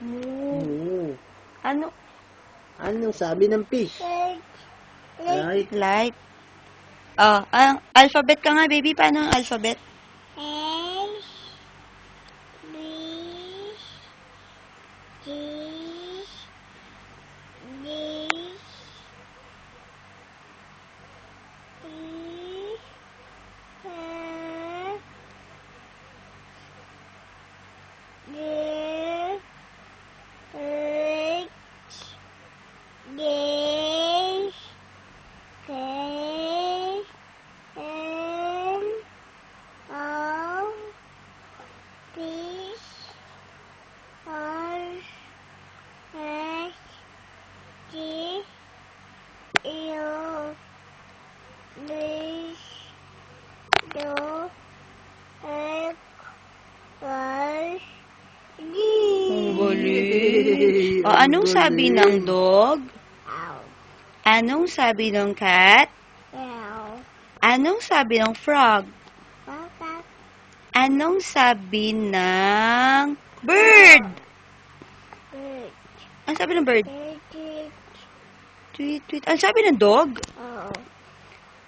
Oo. Ano? Anong sabi ng fish? Right? Light. Oh, ang alphabet ka nga, baby. Paano ang alphabet? A, B, C, D, E, F, G, H, J, K, L, O, P, R, S, T, U, V, W, X, Y, Z. Ang galing. O, anong sabi ng dog? Ow. Anong sabi ng cat? Ow. Anong sabi ng frog? Papa. Anong sabi ng bird? Bird. Anong sabi ng bird? Bird. Tweet, tweet. Anong sabi ng dog? Oh.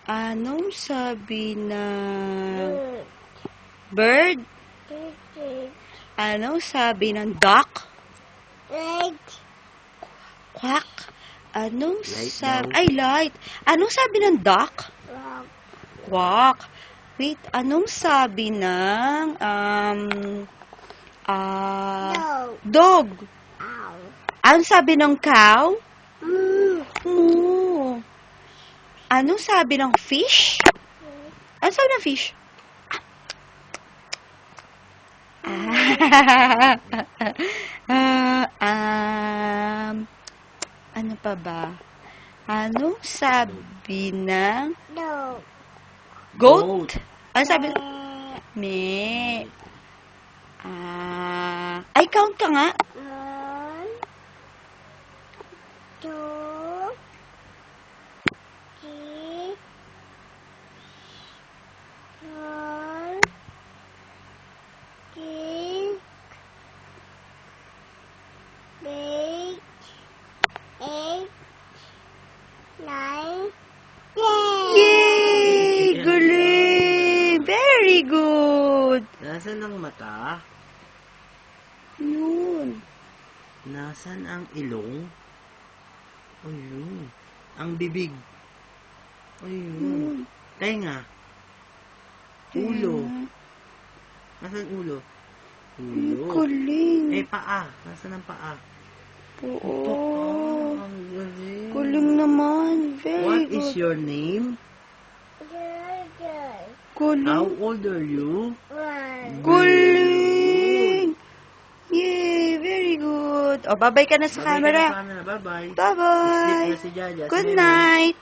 Anong sabi ng Bird. bird? Bird. Anong sabi ng duck? Bird. Quack. Anong Light sabi... daw. Ay, light. Anong sabi ng duck? Frog. Quack. Wait, anong sabi ng... Dog. dog? Ow. Anong sabi ng cow? Moo. Moo. Anong sabi ng fish? Anong sabi ng fish? Ano pa ba? Anong sabi ng Dog. goat? Anong sabi? Me. Me. Ay, count ka nga. 1, 2, 3, 4, 6, 8, 8, 9, 10. Yay! Galing! Very good! Nasaan ang mata? Yun. Nasaan ang ilong? Ayun. Ang bibig. Ayun. Yun. Tenga. Ulo. Nasaan ulo? Ulo. Galing. Eh, paa. Nasaan ang paa? Oo. Ang galing. Galing naman. Very What good. is your name? Galing. How old are you? 1. Galing! Yay! Very good. O, bye-bye ka na sa Bye-bye ka camera. na sa camera. Bye-bye. Bye-bye. Sleep na si Jaja. Si Good Meme. night.